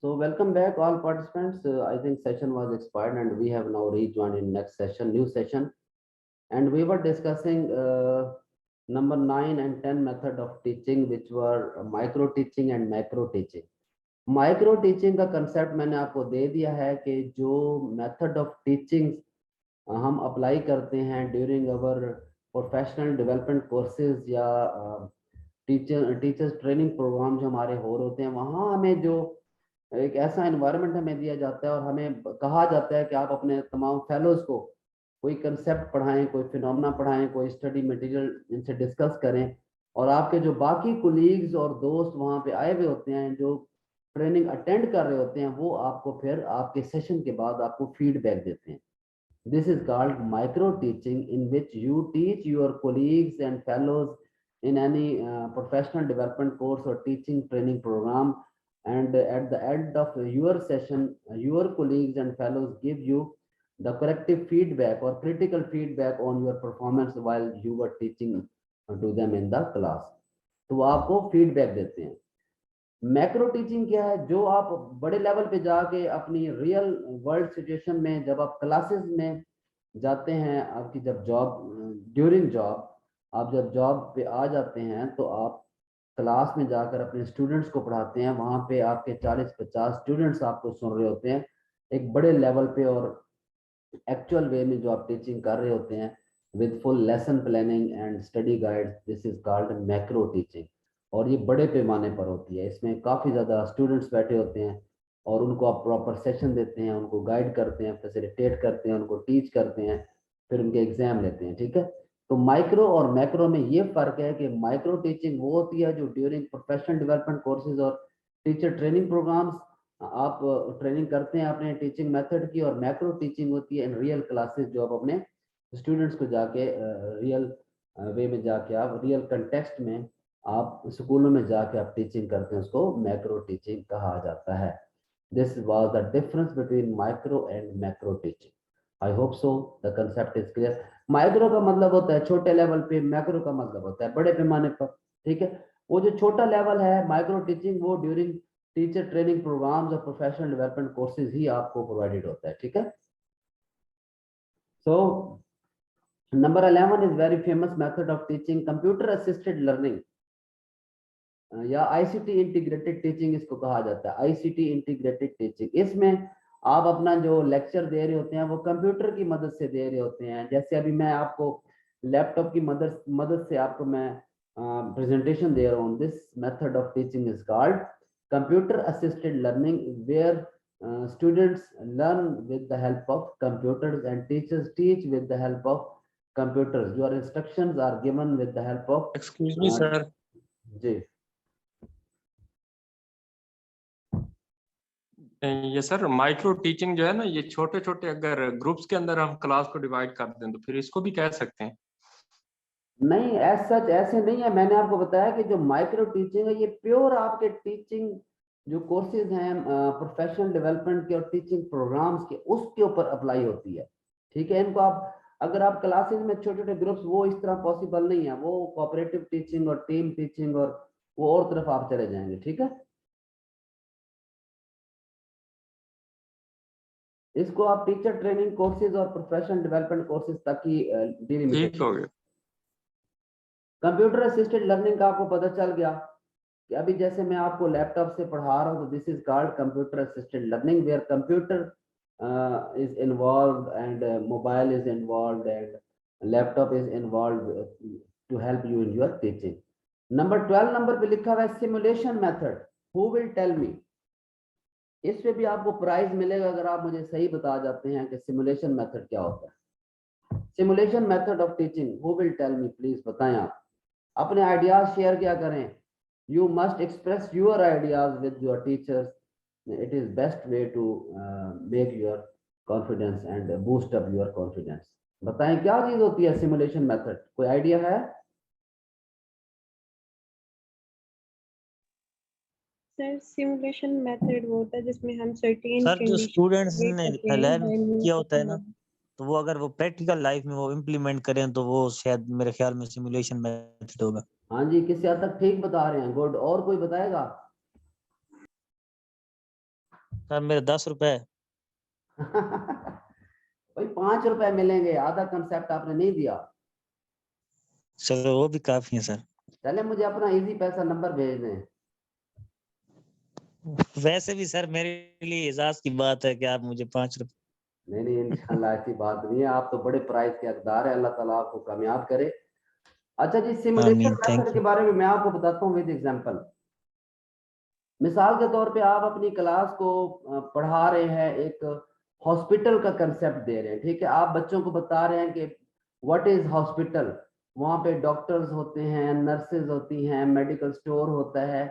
So welcome back all participants. I think session was expired and we have now rejoined in next session, new session. And we were discussing number 9 and 10 method of teaching, which were micro teaching and macro teaching. Micro teaching का concept मैंने आपको दे दिया है कि जो method of teaching हम apply करते हैं ड्यूरिंग अवर प्रोफेशनल डेवलपमेंट कोर्सेज या टीचर्स ट्रेनिंग प्रोग्राम जो हमारे हो रहे होते हैं, वहाँ हमें जो एक ऐसा एनवायरनमेंट हमें दिया जाता है और हमें कहा जाता है कि आप अपने तमाम फेलोज को कोई कंसेप्ट पढ़ाएं, कोई फिनोमेना पढ़ाएं, कोई स्टडी मटेरियल इनसे डिस्कस करें। और आपके जो बाकी कोलीग्स और दोस्त वहाँ पे आए हुए होते हैं, जो ट्रेनिंग अटेंड कर रहे होते हैं, वो आपको फिर आपके सेशन के बाद आपको फीडबैक देते हैं। This is called micro teaching, in which you teach your colleagues and fellows in any professional development course or teaching training program, and at the end of your session your colleagues and fellows give you the corrective feedback or critical feedback on your performance while you were teaching to them in the class। तो वो आपको feedback देते हैं। Macro teaching क्या है? जो आप बड़े लेवल पे जाके अपनी रियल वर्ल्ड सिचुएशन में जब आप क्लासेस में जाते हैं, आपकी जब जॉब ड्यूरिंग जॉब आप जब जॉब पे आ जाते हैं तो आप क्लास में जाकर अपने स्टूडेंट्स को पढ़ाते हैं। वहाँ पे आपके 40-50 स्टूडेंट्स आपको सुन रहे होते हैं एक बड़े लेवल पे, और एक्चुअल वे में जो आप टीचिंग कर रहे होते हैं with full lesson planning and study guides, this is called macro teaching. और ये बड़े पैमाने पर होती है, इसमें काफ़ी ज़्यादा स्टूडेंट्स बैठे होते हैं और उनको आप प्रॉपर सेशन देते हैं, उनको गाइड करते हैं, फैसिलिटेट करते हैं, उनको टीच करते हैं, फिर उनके एग्जाम लेते हैं। ठीक है, तो माइक्रो और मैक्रो में ये फर्क है कि माइक्रो टीचिंग वो होती है जो ड्यूरिंग प्रोफेशनल डेवलपमेंट कोर्सेज और टीचर ट्रेनिंग प्रोग्राम्स आप ट्रेनिंग करते हैं अपने टीचिंग मेथड की, और मैक्रो टीचिंग होती है इन रियल क्लासेस जो आप अपने स्टूडेंट्स को जाके रियल वे में जाके आप रियल कंटेक्स्ट में आप स्कूलों में जाके आप टीचिंग करते हैं, उसको मैक्रो टीचिंग कहा जाता है। This was the difference between micro and macro teaching. I hope so the concept is clear. Micro का मतलब होता है छोटे लेवल पे, मैक्रो का मतलब होता है बड़े पैमाने पर। ठीक है, वो जो छोटा लेवल है माइक्रो टीचिंग, वो ड्यूरिंग टीचर ट्रेनिंग प्रोग्राम्स और प्रोफेशनल डेवलपमेंट कोर्सेज ही आपको प्रोवाइडेड होता है। ठीक है, so number 11 is very famous method of teaching, computer assisted learning या आईसीटी इंटीग्रेटेड टीचिंग इसको कहा जाता है। आईसीटी इंटीग्रेटेड टीचिंग, इसमें आप अपना जो लेक्चर दे रहे होते हैं वो कंप्यूटर की मदद से दे रहे होते हैं। जैसे अभी मैं आपको लैपटॉप की मदद से आपको मैं प्रेजेंटेशन दे रहा हूँ। This method of teaching is called computer assisted learning, where students learn with the help of computers and teachers teach with the help of computers। your instructions are given with the help of excuse me sir. जी ये sir micro teaching जो है ना, ये छोटे छोटे अगर groups के अंदर हम क्लास को डिवाइड कर दें तो फिर इसको भी कह सकते हैं। नहीं, एज सच ऐसे नहीं है। मैंने आपको बताया कि जो माइक्रो टीचिंग है ये प्योर आपके टीचिंग जो कोर्सेज हैं प्रोफेशनल डेवलपमेंट के और टीचिंग प्रोग्राम्स के, उसके ऊपर अप्लाई होती है। ठीक है, इनको आप अगर आप क्लासेस में छोटे छोटे ग्रुप्स, वो इस तरह पॉसिबल नहीं है। वो कोऑपरेटिव टीचिंग और टीम टीचिंग और वो और तरफ आप चले जाएंगे। ठीक है, इसको आप टीचर ट्रेनिंग कोर्सेज और प्रोफेशनल डेवलपमेंट कोर्सेज तक ही डिलिमिटेड। ठीक हो गया। कंप्यूटर असिस्टेड लर्निंग का आपको पता चल गया कि अभी जैसे मैं आपको लैपटॉप से पढ़ा रहा हूँ, तो this is called computer assisted learning, where computer is involved and mobile is involved and laptop is involved to help you in your teaching। Number 12 नंबर पे लिखा हुआ है simulation method. Who will tell me? इस पे भी आपको prize मिलेगा अगर आप मुझे सही बता जाते हैं कि सिमुलेशन मेथड क्या होता है। Simulation method of teaching, who will tell me? Please बताएं। आप अपने आइडियाज शेयर क्या करें। You must express your ideas with your teachers। It is best way to make your confidence and boost up your confidence। बताएं क्या चीज होती है सिमुलेशन मेथड, कोई आइडिया है? सर सिमुलेशन मेथड वो होता है जिसमें हम सर्टेन सर जो स्टूडेंट्स ने लर्न किया होता है ना, कंडीशन तो वो अगर वो प्रैक्टिकल लाइफ में वो इम्प्लीमेंट करें तो वो शायद मेरे ख्याल में सिमुलेशन मेथड होगा। हाँ जी, किसी हद तक ठीक बता रहे हैं। गुड, और कोई बताएगा? सर मेरे 10 रुपए। भाई 5 रुपए मिलेंगे, आधा कंसेप्ट आपने नहीं दिया। चलो वो भी काफी है सर। चले मुझे अपना इजी पैसा नंबर भेज दें। वैसे भी सर मेरे लिए एजाज की बात है कि आप मुझे 5 रुपए। नहीं नहीं, इंशाल्लाह ऐसी बात नहीं है, आप तो बड़े प्राइज के हकदार है, अल्लाह ताला आपको कामयाब करे। अच्छा जी, सिमुलेशन आमीन, थैंक मेथड के यू। बारे में मैं आपको बताता हूँ विद एग्जांपल। मिसाल के तौर पे आप अपनी क्लास को पढ़ा रहे हैं, एक हॉस्पिटल का कंसेप्ट दे रहे हैं, ठीक है। आप बच्चों को बता रहे हैं कि व्हाट इज हॉस्पिटल, वहां पे डॉक्टर्स होते हैं, नर्सेज होती हैं, मेडिकल स्टोर होता है,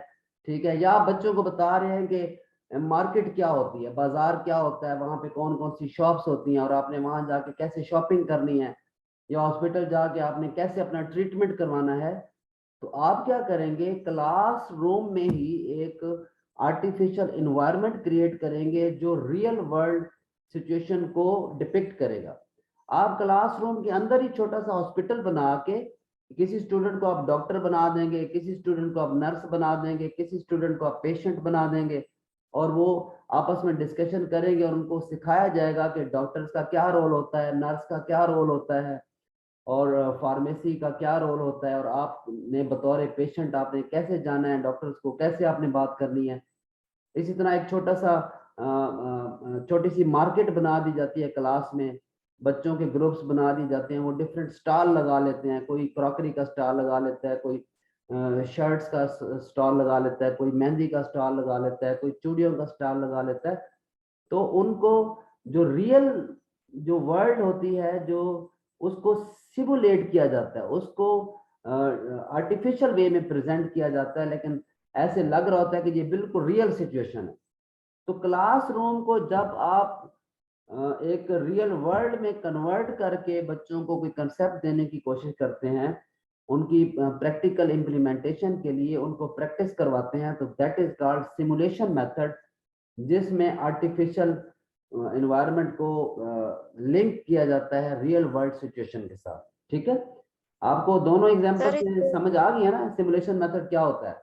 ठीक है। या आप बच्चों को बता रहे हैं कि मार्केट क्या होती है, बाजार क्या होता है, वहां पे कौन कौन सी शॉप्स होती हैं और आपने वहां जाके कैसे शॉपिंग करनी है, या हॉस्पिटल जाके आपने कैसे अपना ट्रीटमेंट करवाना है। तो आप क्या करेंगे, क्लासरूम में ही एक आर्टिफिशियल इन्वायरमेंट क्रिएट करेंगे जो रियल वर्ल्ड सिचुएशन को डिपिक्ट करेगा। आप क्लासरूम के अंदर ही छोटा सा हॉस्पिटल बना के किसी स्टूडेंट को आप डॉक्टर बना देंगे, किसी स्टूडेंट को आप नर्स बना देंगे, किसी स्टूडेंट को आप पेशेंट बना देंगे, और वो आपस में डिस्कशन करेंगे और उनको सिखाया जाएगा कि डॉक्टर्स का क्या रोल होता है, नर्स का क्या रोल होता है, और फार्मेसी का क्या रोल होता है, और आपने बतौर पेशेंट आपने कैसे जाना है, डॉक्टर्स को कैसे आपने बात करनी है। इसी तरह एक छोटा सा छोटी सी मार्केट बना दी जाती है क्लास में, बच्चों के ग्रुप्स बना दी जाते हैं, वो डिफरेंट स्टॉल लगा लेते हैं, कोई क्रॉकरी का स्टॉल लगा लेता है, कोई शर्ट्स का स्टॉल लगा लेता है, कोई मेहंदी का स्टॉल लगा लेता है, कोई चूड़ियों का स्टॉल लगा लेता है। तो उनको जो रियल जो वर्ल्ड होती है, जो उसको सिमुलेट किया जाता है, उसको आर्टिफिशियल वे में प्रेजेंट किया जाता है, लेकिन ऐसे लग रहा होता है कि ये बिल्कुल रियल सिचुएशन है। तो क्लासरूम को जब आप एक रियल वर्ल्ड में कन्वर्ट करके बच्चों को कोई कंसेप्ट देने की कोशिश करते हैं, उनकी प्रैक्टिकल इम्प्लीमेंटेशन के लिए उनको प्रैक्टिस करवाते हैं, तो that is called simulation method, जिसमें आर्टिफिशियल एनवायरनमेंट को लिंक किया जाता है रियल वर्ल्ड सिचुएशन के साथ। ठीक है, आपको दोनों एग्जांपल सर से समझ आ गई है ना सिमुलेशन मेथड क्या होता है?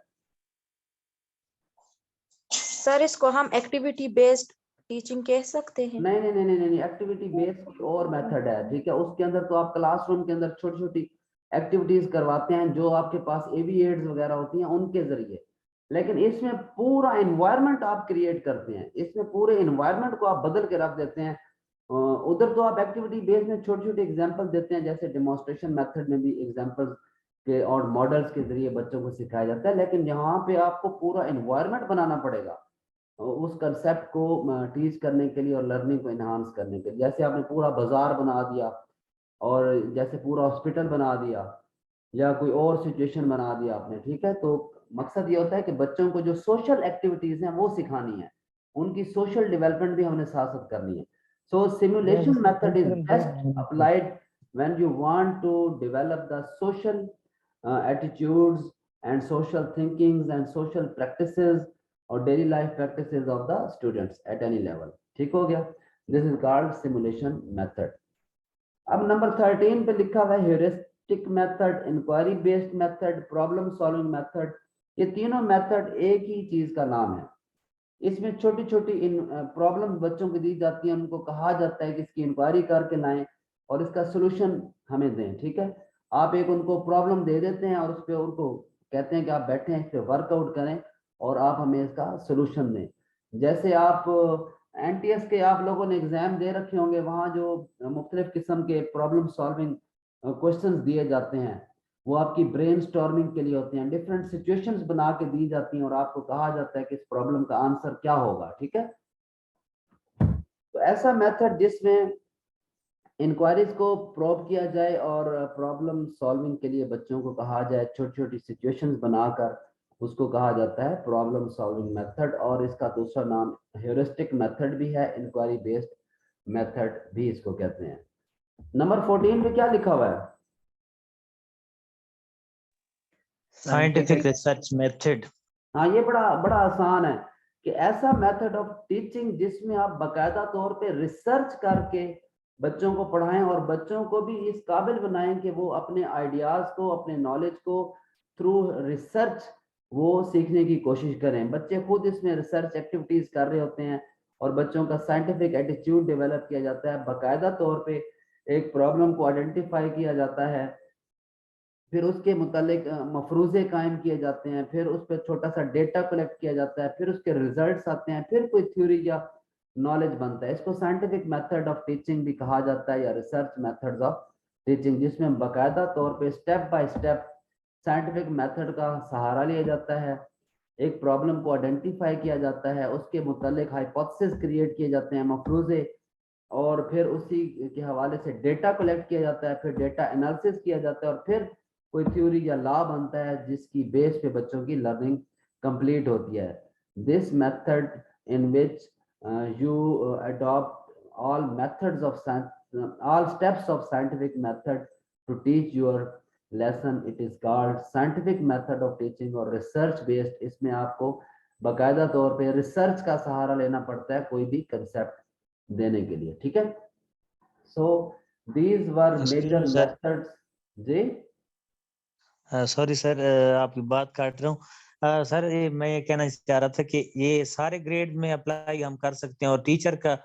सर इसको हम एक्टिविटी बेस्ड टीचिंग कह सकते हैं। नहीं नहीं नहीं नहीं नहीं, एक्टिविटी बेस्ड कोई और मेथड है, ठीक है। उसके अंदर तो आप क्लासरूम के अंदर छोटी छोटी एक्टिविटीज करवाते हैं जो आपके पास एवीएड्स वगैरह होती हैं उनके जरिए, लेकिन इसमें पूरा एनवायरनमेंट आप क्रिएट करते हैं, इसमें पूरे एनवायरनमेंट को आप बदल के रख देते हैं। उधर तो आप एक्टिविटी बेस्ड में छोटे छोटे एग्जाम्पल देते हैं, जैसे डेमोन्स्ट्रेशन मेथड में भी एग्जाम्पल्स के और मॉडल्स के जरिए बच्चों को सिखाया जाता है, लेकिन यहाँ पे आपको पूरा एनवायरनमेंट बनाना पड़ेगा उस कंसेप्ट को टीच करने के लिए और लर्निंग को एनहांस करने के लिए। जैसे आपने पूरा बाजार बना दिया, और जैसे पूरा हॉस्पिटल बना दिया, या कोई और सिचुएशन बना दिया आपने, ठीक है। तो मकसद ये होता है कि बच्चों को जो सोशल एक्टिविटीज हैं वो सिखानी है, उनकी सोशल डेवलपमेंट भी हमने साथ साथ करनी है। So simulation method is best applied when you want to develop the social attitudes and social thinkings and social practices और daily life practices of the students at any level. ठीक हो गया, this is called simulation method. अब number 13 पे लिखा हुआ है heuristic method, inquiry based method, problem solving method. ये तीनों मेथड एक ही चीज का नाम है। इसमें छोटी छोटी प्रॉब्लम बच्चों को दी जाती है, उनको कहा जाता है कि इसकी इंक्वायरी करके लाएं और इसका सोल्यूशन हमें दें। ठीक है, आप एक उनको प्रॉब्लम दे देते हैं और उस पर उनको कहते हैं कि आप बैठे हैं, इस पर वर्कआउट करें और आप हमें इसका सोल्यूशन दें। जैसे आप एनटीएस के आप लोगों ने एग्जाम दे रखे होंगे, वहाँ जो मुख्तलिफ किस्म के प्रॉब्लम सॉल्विंग क्वेश्चंस दिए जाते हैं, वो आपकी ब्रेन स्टॉर्मिंग के लिए होते हैं, डिफरेंट सिचुएशंस बना के दी जाती हैं और आपको कहा जाता है कि इस प्रॉब्लम का आंसर क्या होगा। ठीक है, तो ऐसा मेथड जिसमें इंक्वायरीज को प्रोब किया जाए और प्रॉब्लम सॉल्विंग के लिए बच्चों को कहा जाए, छोटी छोटी सिचुएशंस बनाकर, उसको कहा जाता है प्रॉब्लम सॉल्विंग मेथड। और इसका दूसरा नाम ह्यूरिस्टिक मेथड भी है, इंक्वायरी बेस्ड मेथड भी इसको कहते हैं। नंबर 14 पे क्या लिखा हुआ है? Scientific research method. हाँ, ये बड़ा बड़ा आसान है कि ऐसा मेथड ऑफ टीचिंग जिसमें आप बाकायदा तौर पे रिसर्च करके बच्चों को पढ़ाएं और बच्चों को भी इस काबिल बनाएं कि वो अपने आइडियाज को, अपने नॉलेज को थ्रू रिसर्च वो सीखने की कोशिश करें। बच्चे खुद इसमें रिसर्च एक्टिविटीज कर रहे होते हैं और बच्चों का साइंटिफिक एटीट्यूड डेवलप किया जाता है। बाकायदा तौर पे एक प्रॉब्लम को आइडेंटिफाई किया जाता है, फिर उसके मुतालिक मफरूजे कायम किए जाते हैं, फिर उस पर छोटा सा डेटा कलेक्ट किया जाता है, फिर उसके रिजल्ट्स आते हैं, फिर कोई थ्योरी या नॉलेज बनता है। इसको साइंटिफिक मेथड ऑफ टीचिंग भी कहा जाता है या रिसर्च मेथड्स ऑफ टीचिंग, जिसमें बाकायदा तौर पे step by step scientific method का सहारा लिया जाता है। एक प्रॉब्लम को आइडेंटिफाई किया जाता है, उसके मुतालिक हाइपोथेसिस क्रिएट किए जाते हैं, मफरूजे, और फिर उसी के हवाले से डेटा कलेक्ट किया जाता है, फिर डेटा एनालिसिस किया जाता है, और फिर कोई थ्योरी या लॉ बनता है जिसकी बेस पे बच्चों की लर्निंग कंप्लीट होती है। This method in which you adopt all methods of all steps of scientific method to teach your lesson, it is called scientific method of teaching और research based। इसमें आपको बाकायदा तौर पे रिसर्च का सहारा लेना पड़ता है कोई भी कंसेप्ट देने के लिए, ठीक है। So these were major sir methods. जी सॉरी सर, आपकी बात काट रहा हूँ। सर ये मैं ये कहना चाह रहा था कि ये सारे ग्रेड में अप्लाई हम कर सकते हैं, और टीचर का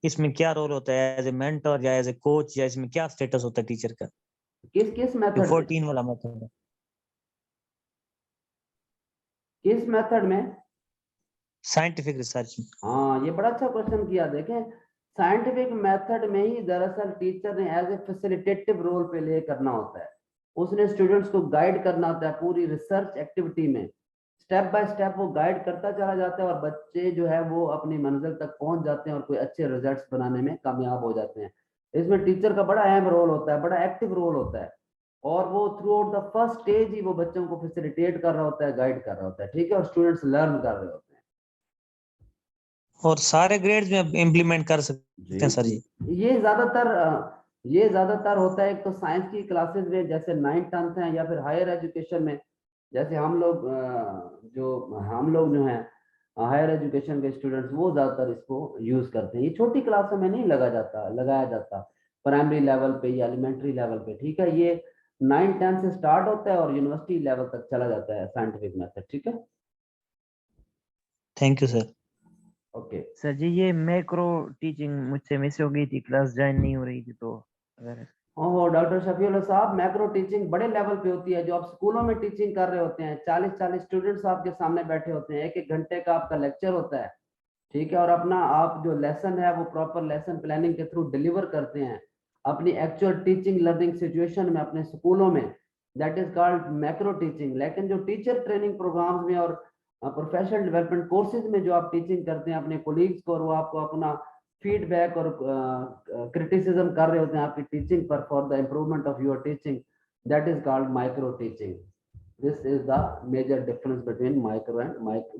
इसमें क्या रोल होता है, एज ए मेंटर या एज ए कोच, या इसमें क्या स्टेटस होता है टीचर का, किस किस जो मेथड 14 वाला मेथड है? किस मेथड में? साइंटिफिक रिसर्च में। हाँ, ये बड़ा अच्छा क्वेश्चन किया। देखें, साइंटिफिक मेथड में ही दरअसल टीचर ने एज ए फैसिलिटेटिव रोल पे ले करना होता है। उसने स्टूडेंट्स को गाइड करना होता है पूरी रिसर्च एक्टिविटी में, स्टेप बाय स्टेप वो गाइड करता चला जाता है, और बच्चे जो है वो अपनी मंजिल तक पहुंच जाते हैं और कोई अच्छे रिजल्ट्स बनाने में कामयाब हो जाते हैं। इसमें टीचर का बड़ा अहम रोल होता है, बड़ा एक्टिव रोल होता है, और वो throughout the first stage ही वो बच्चों को फैसिलिटेट कर रहा होता है, गाइड कर रहा होता है, ठीक है, और स्टूडेंट्स लर्न कर रहे होते हैं। और सारे ग्रेड्स में इम्प्लीमेंट कर सकते हैं सर जी? ये ज्यादातर होता है, एक तो साइंस की क्लासेस में जैसे 9th 10th है, या फिर हायर एजुकेशन में जैसे हम लोग जो हैं हायर एजुकेशन के स्टूडेंट्स, वो ज्यादातर इसको यूज करते हैं। ये छोटी क्लासों में नहीं लगाया जाता, प्राइमरी लेवल पे या एलिमेंट्री लेवल पे, ठीक है। ये 9th 10th से स्टार्ट होता है और यूनिवर्सिटी लेवल तक चला जाता है साइंटिफिक मेथड, ठीक है। Thank you sir. Okay sir जी, ये मैक्रो टीचिंग मुझसे मिस हो गई थी, क्लास ज्वाइन नहीं हो रही थी, तो अगर ओहो डॉक्टर शफीउल्लाह साहब, मैक्रो टीचिंग बड़े लेवल पे होती है, जो आप स्कूलों में टीचिंग कर रहे होते हैं। 40-40 स्टूडेंट्स आपके सामने बैठे होते हैं, 1-1 घंटे का आपका लेक्चर होता है, ठीक है, और अपना आप जो लेसन है वो प्रॉपर लेसन प्लानिंग के थ्रू डिलीवर करते हैं अपनी एक्चुअल टीचिंग लर्निंग सिचुएशन में अपने स्कूलों में। That is called macro teaching. लेकिन जो टीचर ट्रेनिंग प्रोग्राम्स में और प्रोफेशनल डेवलपमेंट कोर्सेज में जो आप टीचिंग करते हैं अपने कोलीग्स को, और वो आपको अपना फीडबैक और क्रिटिसिज्म कर रहे होते हैं आपकी टीचिंग पर for the improvement of your teaching, that is called micro teaching. This is the major difference between micro and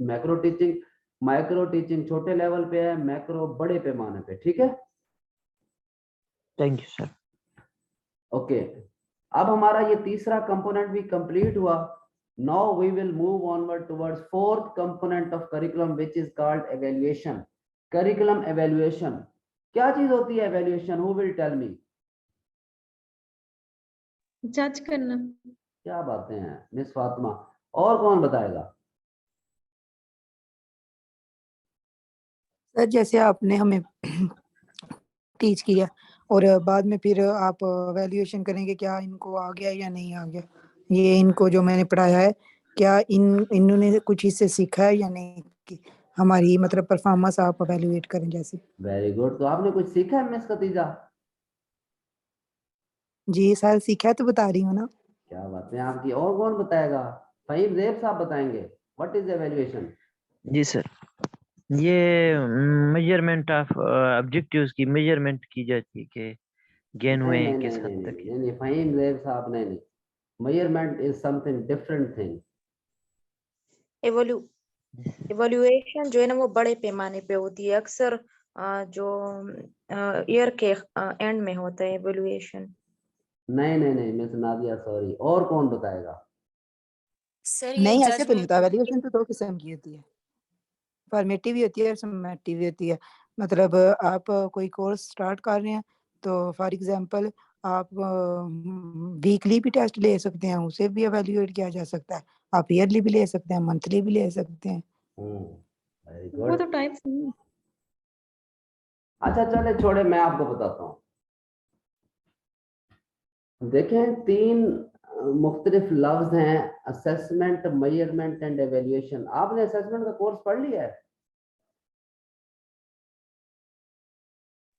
macro teaching. Micro teaching छोटे लेवल पे है, मैक्रो बड़े पैमाने पे, ठीक है। Thank you sir. ओके, अब हमारा ये तीसरा कंपोनेंट भी कंप्लीट हुआ। Now we will move onward towards fourth component of curriculum which is called evaluation. Curriculum evaluation क्या चीज होती है? Evaluation, who will tell me? जज करना। क्या बातें हैं मिस फातिमा, और कौन बताएगा? सर जैसे आपने हमें टीच किया और बाद में फिर आप वैल्यूएशन करेंगे क्या इनको आ गया या नहीं आ गया, ये इनको जो मैंने पढ़ाया है क्या इन्होंने कुछ इससे सीखा है या नहीं, कि हमारी मतलब परफॉर्मेंस आप वैल्यूएट करें जैसे। Very good. तो आपने कुछ सीखा है मिस खतीजा? जी सर सीखा है तो बता रही हूँ ना। क्या बात है आपकी, और कौन बताएगा? फहीम ज़ेब साहब बताएंगे। What is evaluation? जी सर, ये मेजरमेंट ऑफ ऑब्जेक्टिव्स की मेजरमेंट की जाती है कि गेन हुए नहीं हैं नहीं किस नहीं हद नहीं तक। नहीं नहीं, फहीम ज़ेब साहब नहीं नहीं, measurement is something different thing. Evaluation जो है ना वो बड़े पैमाने पे होती है, अक्सर जो ईयर के एंड में होता है इवोल्यूएशन। नहीं नहीं नहीं मिस नादिया, सॉरी, और कौन बताएगा? सर ये नहीं ऐसे तो नहीं जजमेंट होता, वैल्यूएशन तो दो किस्म की होती है, फॉर्मेटिव भी होती है और समेटिव भी होती है। मतलब आप कोई कोर्स स्टार्ट कर रहे हैं तो फॉर एग्जांपल आप वीकली भी टेस्ट ले सकते हैं, उसे भी एवेल्युएट किया जा सकता है, आप ईयरली भी ले सकते हैं, मंथली भी ले सकते हैं। वेरी वो गुड। तो टाइप्स हैं। अच्छा चले छोड़े, मैं आपको बताता हूँ। देखें, 3 मुख्तलिफ लफ्ज हैं, असेसमेंट, मेजरमेंट एंड एवेल्युएशन। आपने असेसमेंट का कोर्स पढ़ लिया है?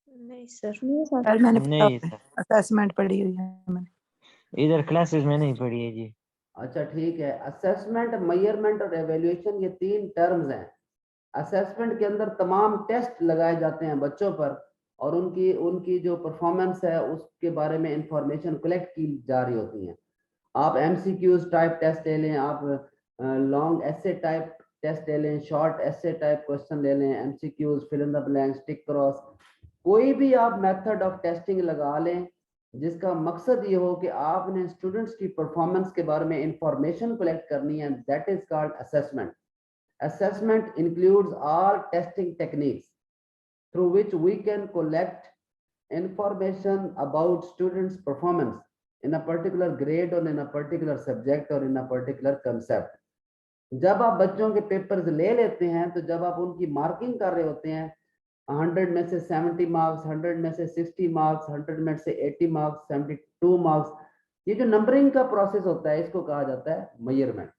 नहीं सर। नहीं सर। सर मैंने नहीं सर, असेसमेंट पढ़ी हुई है मैंने। इधर क्लासेस में नहीं पढ़ी है जी। अच्छा ठीक है। असेसमेंट, मेजरमेंट और एवेल्युएशन, ये 3 टर्म्स हैं। असेसमेंट के अंदर तमाम टेस्ट लगाए जाते हैं बच्चों पर, और उनकी उनकी जो परफॉर्मेंस है उसके बारे में इंफॉर्मेशन कलेक्ट की जा रही होती है। आप एमसीक्यूज टाइप टेस्ट ले लें, आप लॉन्ग एसे टाइप टेस्ट ले लें, शॉर्ट एसे टाइप क्वेश्चन ले लें, MCQs, fill in the blanks, tick cross, कोई भी आप मेथड ऑफ टेस्टिंग लगा लें जिसका मकसद ये हो कि आपने स्टूडेंट्स की परफॉर्मेंस के बारे में इंफॉर्मेशन कलेक्ट करनी है, that is called assessment. Assessment includes all testing techniques through which we can collect information about students' performance in a particular grade or in a particular subject or in a particular concept. जब आप बच्चों के papers ले लेते हैं तो जब आप उनकी मार्किंग कर रहे होते हैं, 100 में से 70 मार्क्स, 100 में से 60 मार्क्स, 100 में से 80 मार्क्स, 72 मार्क्स, ये जो नंबरिंग का प्रोसेस होता है इसको कहा जाता है मेजरमेंट।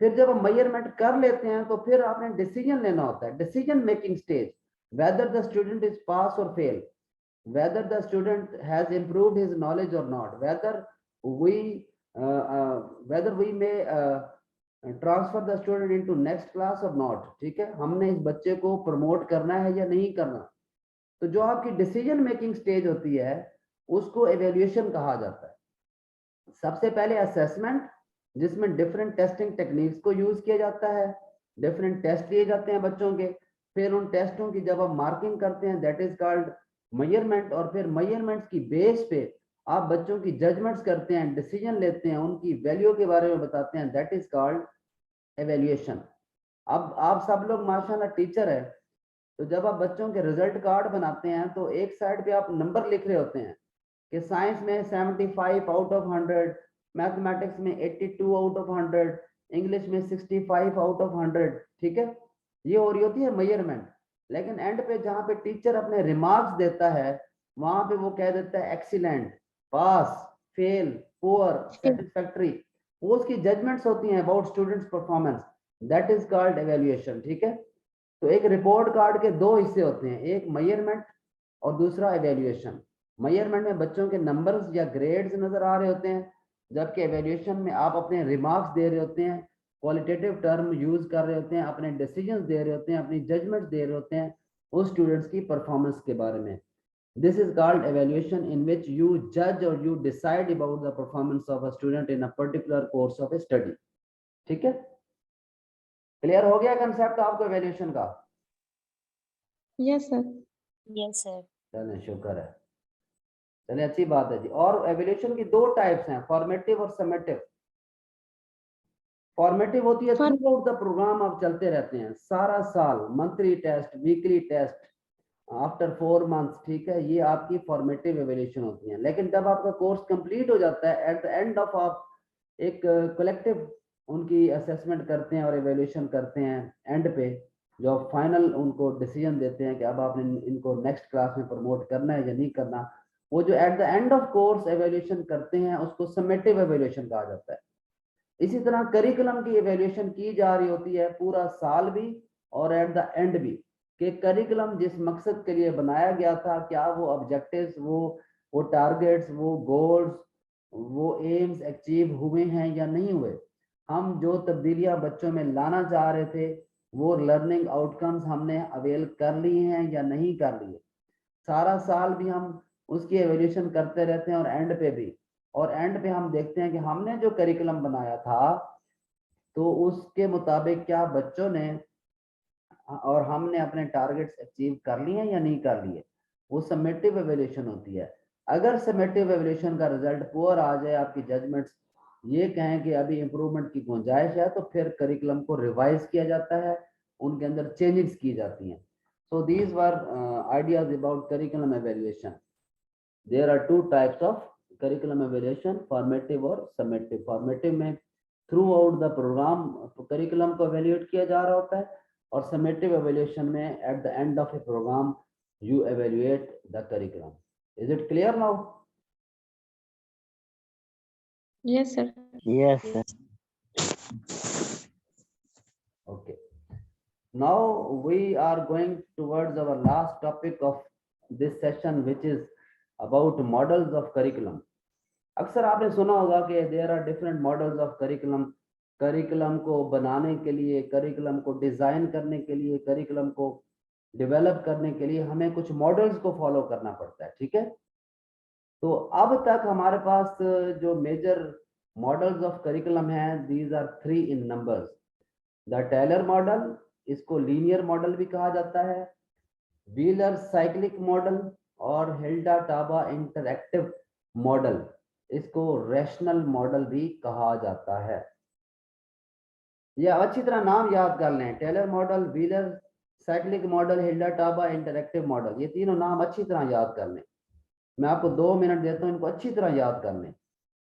फिर जब हम मेजरमेंट कर लेते हैं तो फिर आपने डिसीजन लेना होता है, decision making stage, whether the student is pass और fail, whether the student has improved his knowledge और not, whether we may transfer the student into next class और नॉट। ठीक है, हमने इस बच्चे को प्रमोट करना है या नहीं करना। तो जो आपकी डिसीजन मेकिंग स्टेज होती है उसको एवेल्युएशन कहा जाता है। सबसे पहले असेसमेंट, जिसमें डिफरेंट टेस्टिंग टेक्निक्स को यूज किया जाता है, डिफरेंट टेस्ट लिए जाते हैं बच्चों के, फिर उन टेस्टों की जब आप मार्किंग करते हैं दैट इज कॉल्ड मेजरमेंट, और फिर मेजरमेंट्स की बेस पे आप बच्चों की जजमेंट्स करते हैं, डिसीजन लेते हैं, उनकी वैल्यू के बारे में बताते हैं, दैट इज कॉल्ड एवेल्युएशन। अब आप सब लोग माशाल्लाह टीचर है, तो जब आप बच्चों के रिजल्ट कार्ड बनाते हैं तो एक साइड पे आप नंबर लिख रहे होते हैं कि साइंस में 75 आउट ऑफ 100, मैथमेटिक्स में 82 आउट ऑफ 100, इंग्लिश में 65 आउट ऑफ 100। ठीक है, ये हो रही होती है मेजरमेंट। लेकिन एंड पे जहाँ पे टीचर अपने रिमार्क्स देता है वहां पे वो कह देता है एक्सीलेंट, पास, फेल, पुअर, सेटिस्फैक्टरी, वो उसकी जजमेंट्स होती हैं about students performance, that is called evaluation. ठीक है, तो एक रिपोर्ट कार्ड के 2 हिस्से होते हैं, एक मेजरमेंट और दूसरा एवेल्युएशन। मेजरमेंट में बच्चों के नंबर्स या ग्रेड्स नजर आ रहे होते हैं, जबकि एवेल्युएशन में आप अपने रिमार्क्स दे रहे होते हैं, क्वालिटेटिव टर्म यूज कर रहे होते हैं, अपने डिसीजंस दे रहे होते हैं, अपनी जजमेंट्स दे रहे होते हैं उस स्टूडेंट्स की परफॉर्मेंस के बारे में। This is called evaluation in which you जज और you decide about the performance of a student in a particular course of study. ठीक है, क्लियर हो गया कंसेप्ट आपको एवेल्युएशन का? Yes sir. Yes, sir. चलिए शुक्र है, चलिए अच्छी बात है जी। और एवेल्युएशन की 2 टाइप्स हैं, फॉर्मेटिव और समेटिव। फॉर्मेटिव होती है थ्रू आउट द प्रोग्राम, आप चलते रहते हैं सारा साल, monthly test, weekly test, after 4 months. ठीक है, ये आपकी फॉर्मेटिव एवेल्युएशन होती है। लेकिन जब आपका कोर्स कंप्लीट हो जाता है, एट द एंड ऑफ आप एक कलेक्टिव उनकी असेसमेंट करते हैं और एवेल्युएशन करते हैं, एंड पे जो फाइनल उनको डिसीजन देते हैं कि अब आपने इनको नेक्स्ट क्लास में प्रमोट करना है या नहीं करना, वो जो eight the end of course evaluation करते हैं उसको समेटिव एवेल्युएशन कहा जाता है। इसी तरह करिकुलम की एवेल्युएशन की जा रही होती है पूरा साल भी और एट द एंड भी, कि करिकुलम जिस मकसद के लिए बनाया गया था, क्या वो ऑब्जेक्टिव्स, वो टारगेट्स, वो गोल्स, वो एम्स अचीव हुए हैं या नहीं हुए। हम जो तब्दीलियां बच्चों में लाना चाह रहे थे वो लर्निंग आउटकम्स हमने अवेल कर लिए हैं या नहीं कर लिए। सारा साल भी हम उसकी एवेल्यूशन करते रहते हैं, और एंड पे हम देखते हैं कि हमने जो करिकुलम बनाया था तो उसके मुताबिक क्या बच्चों ने और हमने अपने टारगेट्स अचीव कर लिए हैं या नहीं कर लिए। वो समेटिव एवेल्यूशन होती है। अगर समेटिव एवेल्यूशन का रिजल्ट पुअर आ जाए, आपकी जजमेंट्स ये कहें कि अभी इंप्रूवमेंट की गुंजाइश है, तो फिर करिकुलम को रिवाइज किया जाता है, उनके अंदर चेंजेस की जाती हैं। So these were ideas about curriculum evaluation. There are 2 types of curriculum evaluation, formative और समेटिव। फॉर्मेटिव में throughout the program curriculum को एवेल्यूएट किया जा रहा होता है, और समेटिव एवेल्यूएशन में at the end of a program you evaluate the curriculum. Is it clear now? Yes, sir. Yes, sir. Okay. Now we are going towards our last topic of this session, which is about models of curriculum. अक्सर आपने सुना होगा कि there are different models of curriculum. Curriculum को बनाने के लिए, curriculum को डिजाइन करने के लिए, करिकुलम को डेवलप करने के लिए हमें कुछ मॉडल्स को फॉलो करना पड़ता है, ठीक है? तो अब तक हमारे पास जो मेजर मॉडल्स ऑफ करिकुलम हैं, these are 3 in numbers. The Taylor model, इसको लीनियर मॉडल भी कहा जाता है, व्हीलर साइक्लिक मॉडल, और हिल्डा टाबा इंटरएक्टिव मॉडल, इसको रैशनल मॉडल भी कहा जाता है. ये अच्छी तरह नाम याद कर लें. Taylor model, Wheeler cyclic model, Hilda Taba interactive model, ये तीनों नाम अच्छी तरह याद कर लें. मैं आपको 2 मिनट देता हूँ, इनको अच्छी तरह याद कर लें,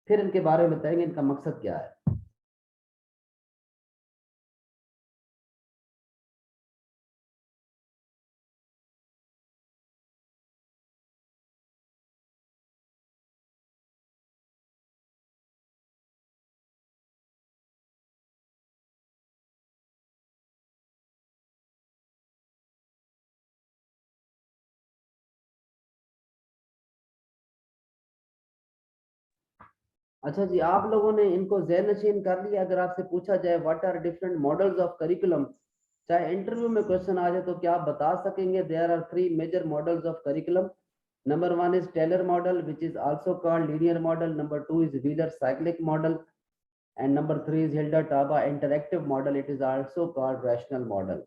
फिर इनके बारे में बताएंगे इनका मकसद क्या है. अच्छा जी, आप लोगों ने इनको ज़हन नशीन कर लिया. अगर आपसे पूछा जाए what are different models of curriculum, चाहे इंटरव्यू में क्वेश्चन आ जाए, तो क्या आप बता सकेंगे? There are 3 major models of curriculum. Number 1 is Taylor model, which is also called linear model. Number 2 is Wheeler cyclic model, and number 3 is Hilda Taba interactive model. It is also called rational model.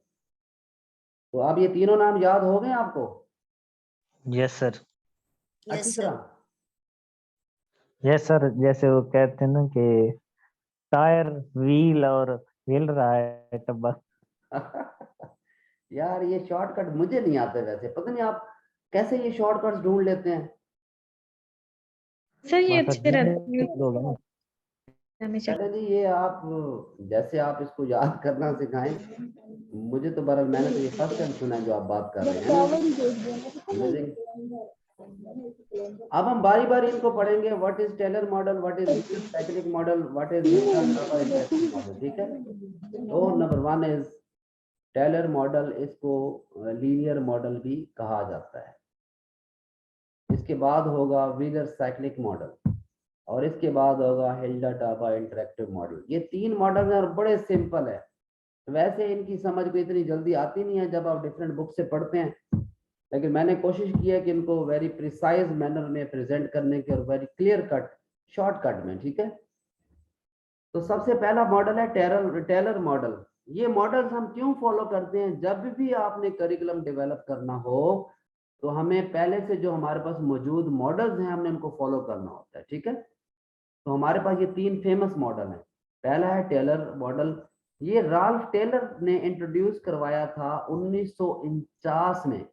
तो अब ये तीनों नाम याद हो गए आपको yes sir. Yes, अच्छी sir. तरह? यस सर, जैसे वो कहते हैं ना कि टायर, व्हील और हिल रहा है टब्बा. यार ये शॉर्टकट मुझे नहीं आते वैसे, पता नहीं आप कैसे ये शॉर्टकट्स ढूंढ लेते हैं. सर ये बस अच्छे रहते हैं होगा ना. हमेशा. चले जी, ये आप जैसे आप इसको याद करना सिखाएं. मुझे तो बरल, मैंने तो ये फर्स्ट टाइम सुना है जो आप बात कर रहे हैं. Amazing. अब हम बारी बारी इनको पढ़ेंगे. What is Taylor model, what is cyclic model, what is interactive model, ठीक है? तो नंबर 1 इज टेलर मॉडल, इसको लीनियर मॉडल भी कहा जाता है. इसके बाद होगा व्हीलर साइक्लिक मॉडल, और इसके बाद होगा हिल्डा टाबा इंटरएक्टिव मॉडल. ये 3 मॉडल हैं और बड़े सिंपल है. वैसे इनकी समझ को इतनी जल्दी आती नहीं है जब आप डिफरेंट बुक से पढ़ते हैं, लेकिन मैंने कोशिश की है कि इनको वेरी प्रिसाइज मैनर में प्रेजेंट करने की, और वेरी क्लियर कट शॉर्टकट में, ठीक है? तो सबसे पहला मॉडल है टेलर मॉडल. ये मॉडल्स हम क्यों फॉलो करते हैं? जब भी आपने करिकुलम डेवलप करना हो तो हमें पहले से जो हमारे पास मौजूद मॉडल्स हैं, हमने उनको फॉलो करना होता है, ठीक है? तो हमारे पास ये 3 फेमस मॉडल हैं. पहला है टेलर मॉडल. ये राल्फ टेलर ने इंट्रोड्यूस करवाया था 1949 में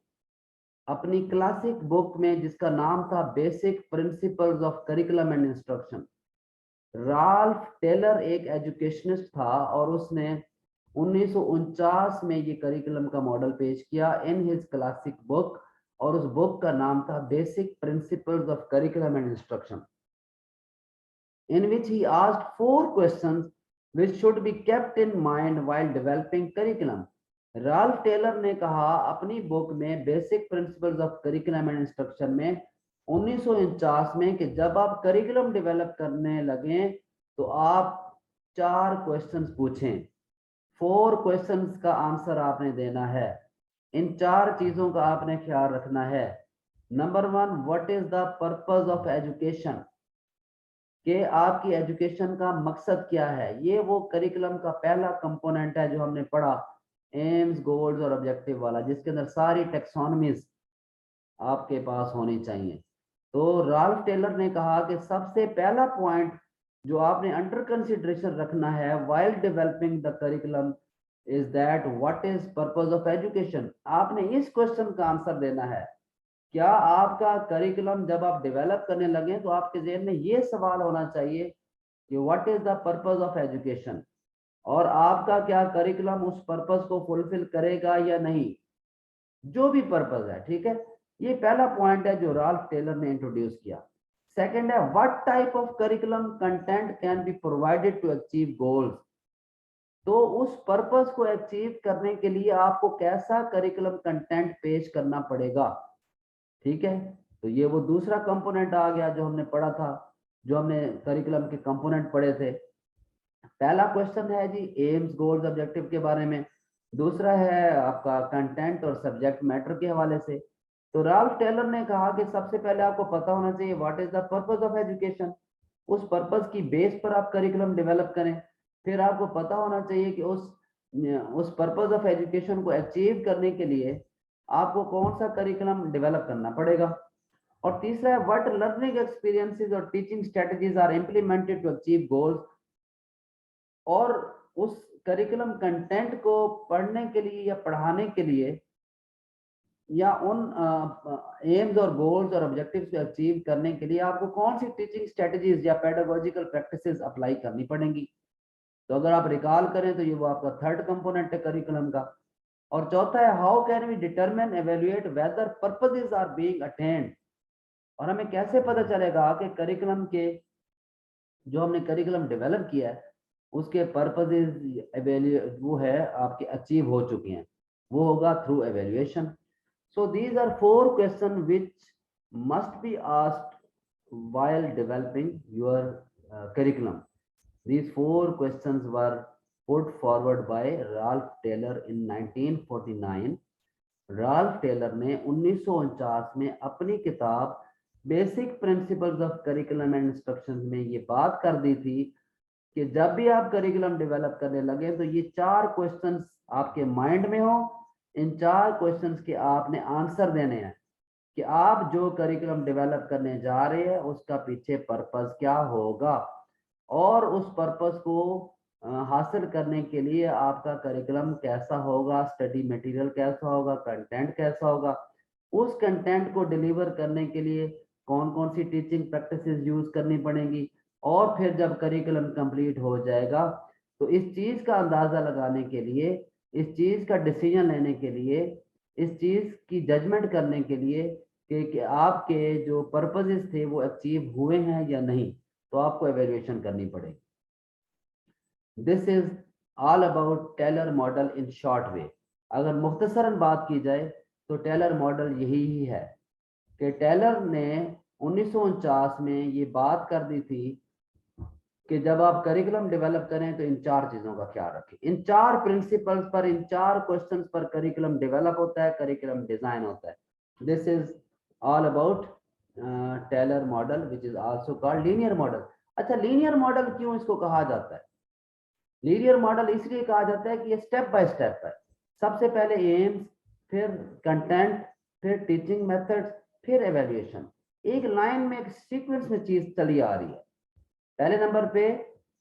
अपनी क्लासिक बुक में, जिसका नाम था basic principles of curriculum and instruction. Ralph Taylor एक एजुकेशनिस्ट था और उसने 1949 में ये करिकुलम का मॉडल पेश किया इन हिज क्लासिक बुक, और उस बुक का नाम था basic principles of curriculum and instruction, in which he asked 4 questions which should be kept in mind while developing curriculum. Ralph Taylor ने कहा अपनी बुक में basic principles of curriculum and instruction में 1949 में कि जब आप करिकुलम डेवलप करने लगे तो आप 4 क्वेश्चंस पूछें. 4 क्वेश्चंस का आंसर आपने देना है. इन 4 चीजों का आपने ख्याल रखना है. Number 1, what is the purpose of education, कि आपकी एजुकेशन का मकसद क्या है. ये वो करिकुलम का पहला कंपोनेंट है जो हमने पढ़ा, एम्स, गोल्स और ऑब्जेक्टिव वाला, जिसके अंदर सारी टेक्सोनॉमीज आपके पास होनी चाहिए. तो राल्फ टेलर ने कहा कि सबसे पहला पॉइंट जो आपने अंडर कंसिडरेशन रखना है while developing the curriculum is that what is purpose of education. आपने इस क्वेश्चन का आंसर देना है. क्या आपका करिकुलम जब आप डेवलप करने लगे तो आपके ज़हन में ये सवाल होना चाहिए कि what is the purpose of education, और आपका क्या करिकुलम उस पर्पस को फुलफिल करेगा या नहीं, जो भी पर्पस है, ठीक है। ये पहला पॉइंट है जो राल्फ टेलर ने इंट्रोड्यूस किया। सेकंड है what type of curriculum content can be provided to achieve goals, तो उस पर्पस को अचीव करने के लिए आपको कैसा करिकुलम कंटेंट पेश करना पड़ेगा, ठीक है। तो ये वो दूसरा कंपोनेंट आ गया जो हमने पढ़ा था, जो हमने करिकुलम के कंपोनेंट पढ़े थे। पहला क्वेश्चन है जी एम्स गोल्स ऑब्जेक्टिव के बारे में, दूसरा है आपका कंटेंट और सब्जेक्ट मैटर के हवाले से। तो राल्फ टेलर ने कहा कि सबसे पहले आपको पता होना चाहिए what is the purpose of education, उस पर्पस की बेस पर आप करिकुलम डेवलप करें। फिर आपको पता होना चाहिए कि उस पर्पस ऑफ एजुकेशन को अचीव करने के लिए आपको कौन सा करिकुलम डेवलप करना पड़ेगा। और तीसरा है व्हाट लर्निंग एक्सपीरियंसेस और teaching strategies are implemented to achieve goals, और उस करिकुलम कंटेंट को पढ़ने के लिए या पढ़ाने के लिए या उन एम्स और गोल्स और ऑब्जेक्टिव्स को अचीव करने के लिए आपको कौन सी टीचिंग स्ट्रेटजीज या पेडागोजिकल प्रैक्टिसेस अप्लाई करनी पड़ेंगी। तो अगर आप रिकॉल करें तो ये वो आपका थर्ड कंपोनेंट है करिकुलम का। और चौथा है how can we determine evaluate whether purposes are being attend, और हमें कैसे पता चलेगा कि करिकुलम के जो हमने करिकुलम डेवलप किया है उसके पर्पसेस वो है आपके अचीव हो चुके हैं, वो होगा through evaluation. So these are 4 question which must be asked while developing your curriculum. These 4 questions were put forward by Ralph Taylor in 1949. Ralph Taylor ने 1949 में अपनी किताब basic principles of curriculum and instruction में ये बात कर दी थी कि जब भी आप करिकुलम डेवलप करने लगे तो ये 4 क्वेश्चंस आपके माइंड में हो, इन 4 क्वेश्चंस के आपने आंसर देने हैं कि आप जो करिकुलम डेवलप करने जा रहे हैं उसका पीछे पर्पस क्या होगा, और उस पर्पस को हासिल करने के लिए आपका करिकुलम कैसा होगा, स्टडी मटेरियल कैसा होगा, कंटेंट कैसा होगा, उस कंटेंट को डिलीवर करने के लिए कौन कौन सी टीचिंग प्रैक्टिसेस यूज करनी पड़ेंगी। और फिर जब करिकुलम कंप्लीट हो जाएगा तो इस चीज का अंदाजा लगाने के लिए, इस चीज का डिसीजन लेने के लिए, इस चीज की जजमेंट करने के लिए कि आपके जो पर्पसेस थे वो अचीव हुए हैं या नहीं, तो आपको एवेल्युएशन करनी पड़ेगी। This is all about Taylor model in short way. अगर मुख्तसरन बात की जाए तो टेलर मॉडल यही ही है कि टेलर ने 1949 में ये बात कर दी थी कि जब आप करिकुलम डेवलप करें तो इन 4 चीजों का ख्याल रखें, इन 4 प्रिंसिपल्स पर, इन 4 क्वेश्चंस पर करिकुलम डेवलप होता है, करिकुलम डिजाइन होता है। This is all about Taylor model which is also called linear model. अच्छा, लीनियर मॉडल क्यों इसको कहा जाता है? लीनियर मॉडल इसलिए कहा जाता है कि ये स्टेप बाय स्टेप है। सबसे पहले एम्स, फिर कंटेंट, फिर टीचिंग मेथड्स, फिर एवेल्युएशन, एक लाइन में एक सीक्वेंस में चीज चली आ रही है। पहले नंबर पे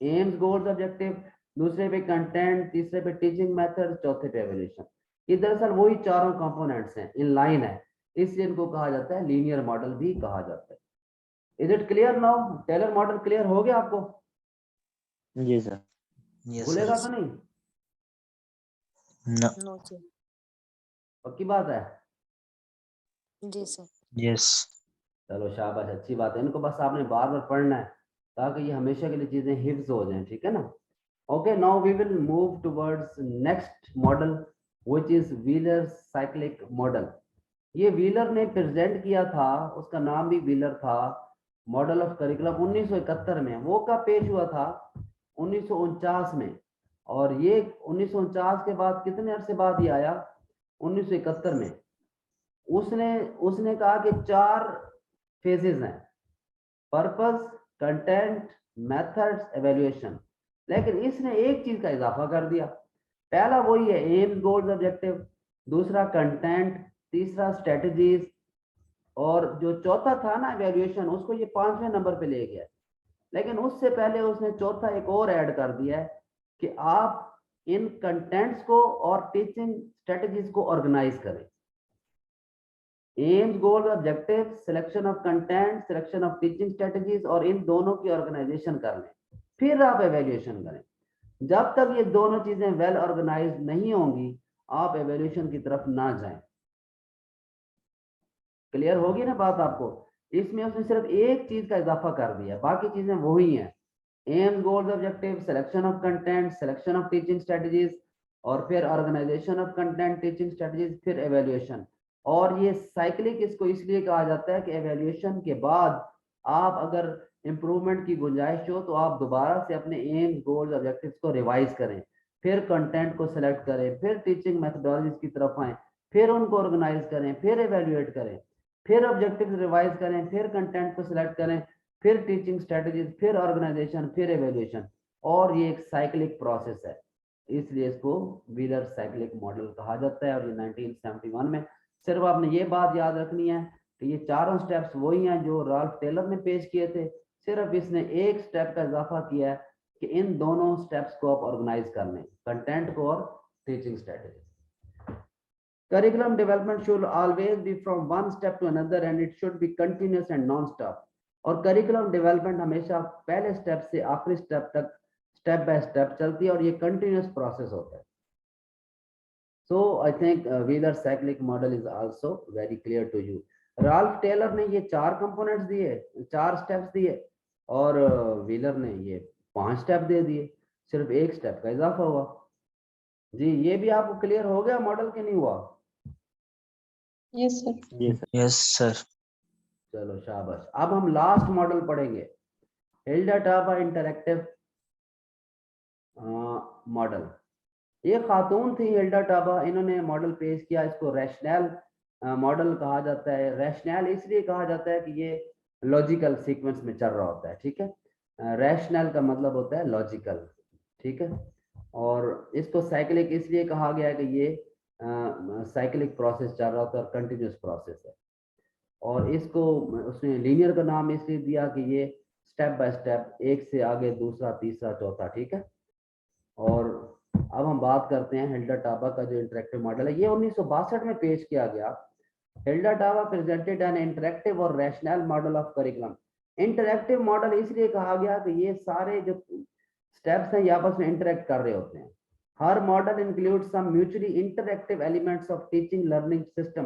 एम्स गोल्स ऑब्जेक्टिव, दूसरे पे कंटेंट, तीसरे पे टीचिंग मेथड, चौथे पे एवेल्युएशन। ये दरअसल वही चारों कंपोनेंट्स हैं, इन लाइन है, इसलिए इनको कहा जाता है लीनियर मॉडल भी कहा जाता है। Is it clear now? Taylor model clear हो गया आपको? जी सर। भूलेगा तो नहीं? No sir. पक्की बात है? जी सर। यस। चलो शाबाश, अच्छी बात है। इनको बस आपने बार बार पढ़ना है ताकि ये हमेशा के लिए चीजें हिफ्ज हो जाएं, ठीक है ना। Okay, now we will move towards next model which is Wheeler cyclic model. ये व्हीलर ने प्रेजेंट किया था, उसका नाम भी व्हीलर था, मॉडल ऑफ करिकुलम 1971 में। वो कब पेश हुआ था? 1949 में। और ये 1949 के बाद कितने अरसे बाद ये आया? 1971 में। उसने कहा कि 4 फेजेस हैं, पर्पस, कंटेंट, मेथड्स, एवेल्युएशन। लेकिन इसने एक चीज का इजाफा कर दिया। पहला वही है एम्स गोल्स ऑब्जेक्टिव, दूसरा कंटेंट, तीसरा स्ट्रेटजीज, और जो चौथा था ना एवेल्युएशन, उसको ये 5वें नंबर पे ले गया। लेकिन उससे पहले उसने चौथा एक और ऐड कर दिया है कि आप इन कंटेंट्स को और टीचिंग स्ट्रेटजीज को ऑर्गेनाइज करें। AIIMS goals objective, selection of content, selection of teaching strategies, और इन दोनों की ऑर्गेनाइजेशन कर लें। फिर आप एवेल्यूएशन करें। जब तक ये दोनों चीजें वेल ऑर्गेनाइज नहीं होंगी आप एवेल्यूएशन की तरफ ना जाएं। क्लियर होगी ना बात आपको? इसमें उसने सिर्फ एक चीज का इजाफा कर दिया, बाकी चीजें वही हैं। Aims, goals, objective, selection of content, selection of teaching strategies, और फिर organization of content, teaching strategies, फिर एवेल्यूएशन। और ये साइक्लिक इसको इसलिए कहा जाता है कि एवेल्यूएशन के बाद आप अगर इम्प्रूवमेंट की गुंजाइश हो तो आप दोबारा से अपने एम्स, गोल्स, ऑब्जेक्टिव्स को रिवाइज करें, फिर कंटेंट को सिलेक्ट करें, फिर टीचिंग मेथडोलॉजीज की तरफ आएं, फिर उनको ऑर्गेनाइज करें, फिर एवेल्यूएट करें, फिर ऑब्जेक्टिव रिवाइज करें, फिर कंटेंट को सिलेक्ट करें, फिर टीचिंग स्ट्रेटजीज, फिर ऑर्गेनाइजेशन, फिर एवेल्यूएशन। और ये एक साइक्लिक प्रोसेस है, इसलिए इसको व्हीलर साइक्लिक मॉडल कहा जाता है। और ये 1971 में, सिर्फ आपने ये बात याद रखनी है कि ये चारों स्टेप्स वही हैं जो राल्फ टेलर ने पेश किए थे, सिर्फ इसने एक स्टेप का इजाफा किया है कि इन दोनों स्टेप्स को आप ऑर्गेनाइज कर लें, कंटेंट को और teaching strategy. Curriculum development should always be from one step to another and it should be continuous and non-stop. और करिकुलम डेवलपमेंट हमेशा पहले स्टेप से आखिरी स्टेप तक स्टेप बाय स्टेप चलती है और ये कंटिन्यूस प्रोसेस होता है। So I think Wheeler cyclic model is also very clear to you. Ralph Taylor ने ये 4 कंपोनेंट्स दिए, 4 स्टेप्स दिए, और व्हीलर ने ये 5 स्टेप दे दिए, सिर्फ एक स्टेप का इजाफा हुआ। जी ये भी आपको क्लियर हो गया मॉडल के नहीं हुआ? Yes sir. Yes sir. चलो शाबाश। अब हम लास्ट मॉडल पढ़ेंगे, हिल्डा टाबा इंटरैक्टिव मॉडल। ये खातून थी हिल्डा टाबा, इन्होंने मॉडल पेश किया, इसको रैशनल मॉडल कहा जाता है। रैशनल इसलिए कहा जाता है कि ये लॉजिकल सीक्वेंस में चल रहा होता है, ठीक है। रैशनल का मतलब होता है लॉजिकल, ठीक है। और इसको साइक्लिक इसलिए कहा गया है कि ये साइक्लिक प्रोसेस चल रहा होता है और कंटिन्यूस प्रोसेस है। और इसको उसने लीनियर का नाम इसलिए दिया कि ये स्टेप बाय स्टेप, एक से आगे दूसरा, तीसरा, चौथा, ठीक है। और अब हम बात करते हैं हिल्डा टाबा का जो इंटरेक्टिव मॉडल है। ये 1962 में पेश किया गया। Hilda Taba presented an interactive और rational model of curriculum. Interactive model इसलिए कहा गया कि ये सारे जो स्टेप्स हैं ये आपस में इंटरेक्ट कर रहे होते हैं। हर model includes some mutually interactive elements of teaching learning system.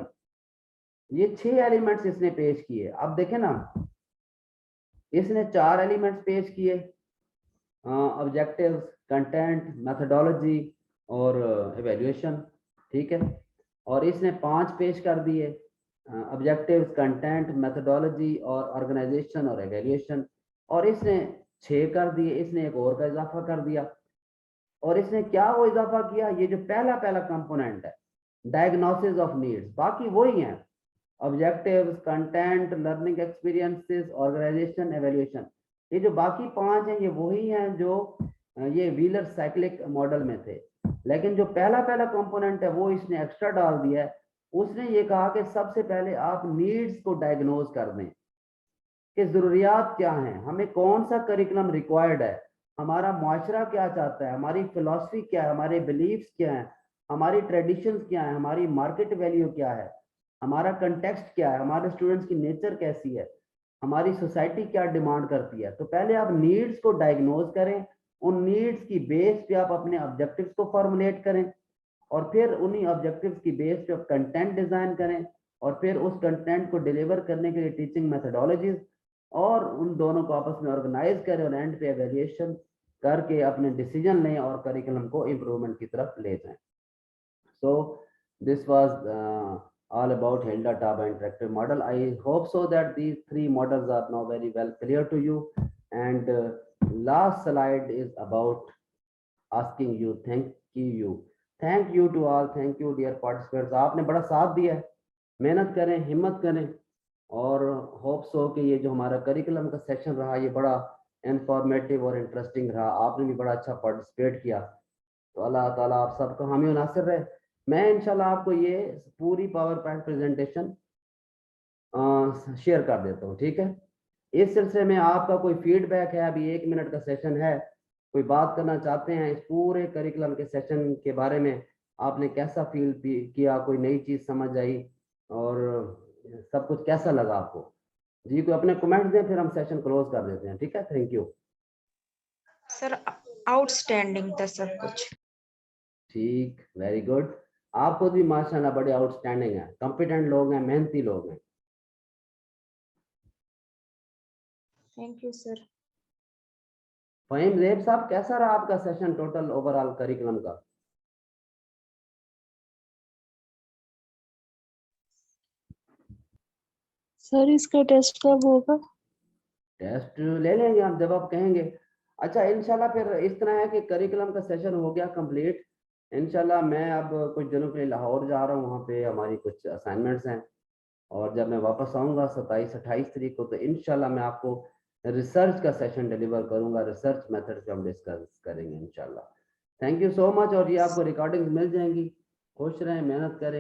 ये 6 एलिमेंट्स इसने पेश किए। अब देखें ना, इसने 4 एलिमेंट्स पेश किए, ऑब्जेक्टिव्स, कंटेंट, मेथोडोलॉजी और एवेल्यूएशन, ठीक है। और इसने 5 पेश कर दिए, ऑब्जेक्टिव्स, कंटेंट, मेथोडोलॉजी और ऑर्गेनाइजेशन और एवेल्यूएशन। और इसने 6 कर दिए, इसने एक और का इजाफा कर दिया। और इसने क्या वो इजाफा किया, ये जो पहला कंपोनेंट है डायग्नोसिस ऑफ नीड्स, बाकी वही हैं, objectives, content, learning experiences, organization, evaluation. ये जो बाकी 5 हैं ये वही हैं जो ये व्हीलर साइक्लिक मॉडल में थे। लेकिन जो पहला कंपोनेंट है वो इसने एक्स्ट्रा डाल दिया है। उसने ये कहा कि सबसे पहले आप नीड्स को डायग्नोज कर दें कि जरूरियात क्या हैं, हमें कौन सा करिकुलम रिक्वायर्ड है, हमारा मुआशरा क्या चाहता है, हमारी फिलॉसफी क्या है, हमारे बिलीव्स क्या हैं, हमारी ट्रेडिशंस क्या है, हमारी मार्केट वैल्यू क्या है, हमारा कंटेक्स्ट क्या है, हमारे स्टूडेंट्स की नेचर कैसी है, हमारी सोसाइटी क्या डिमांड करती है। तो पहले आप नीड्स को डायग्नोज करें, उन नीड्स की बेस पे आप अपने ऑब्जेक्टिव्स को फॉर्मुलेट करें, और फिर उन्हीं ऑब्जेक्टिव्स की बेस पे आप कंटेंट डिजाइन करें, और फिर उस कंटेंट को डिलीवर करने के लिए टीचिंग मेथोडोलॉजीज, और उन दोनों को आपस में ऑर्गेनाइज करें और एंड पे एवेल्यूएशन करके अपने डिसीजन लें और करिकुलम को इम्प्रूवमेंट की तरफ ले जाएं। So this was all about Hilda Taba interactive model. I hope so that these 3 models are now very well clear to you. And last slide is about asking you, thank you to all, thank you dear participants. आपने बड़ा साथ दिया है, मेहनत करें, हिम्मत करें, और होप सो कि ये जो हमारा करिकुलम का सेक्शन रहा ये बड़ा इंफॉर्मेटिव और इंटरेस्टिंग रहा। आपने भी बड़ा अच्छा पार्टिसिपेट किया, तो अल्लाह ताला आप सबको हामी नासिर रहे। मैं इंशाल्लाह आपको ये पूरी पावर पॉइंट प्रेजेंटेशन शेयर कर देता हूँ, ठीक है। इस सिलसिले में आपका कोई फीडबैक है, अभी 1 मिनट का सेशन है, कोई बात करना चाहते हैं इस पूरे करिकुलम के सेशन के बारे में, आपने कैसा फील किया, कोई नई चीज समझ आई और सब कुछ कैसा लगा आपको? जी कोई अपने कमेंट्स दें, फिर हम सेशन क्लोज कर देते हैं, ठीक है। Thank you. सर आउटस्टैंडिंग था सब कुछ। ठीक, वेरी गुड। आप खुद भी माशाल्लाह बड़े आउटस्टैंडिंग हैं, कॉम्पिटेंट लोग हैं, मेहनती लोग हैं। Thank you sir. Faheem Zeb साहब, कैसा रहा आपका सेशन टोटल ओवरऑल करिकुलम का? सर इसका टेस्ट कब होगा? टेस्ट ले लेंगे हम जब आप कहेंगे। अच्छा, इंशाल्लाह फिर इस तरह है कि करिकुलम का सेशन हो गया कंप्लीट। इंशाल्लाह मैं अब कुछ दिनों के लिए लाहौर जा रहा हूँ, वहाँ पे हमारी कुछ असाइनमेंट्स हैं, और जब मैं वापस आऊँगा 27-28 तारीख को, तो इंशाल्लाह मैं आपको रिसर्च का सेशन डिलीवर करूँगा। रिसर्च मेथड पे हम डिस्कस करेंगे इंशाल्लाह। Thank you so much. और ये आपको रिकॉर्डिंग्स मिल जाएंगी। खुश रहें, मेहनत करें।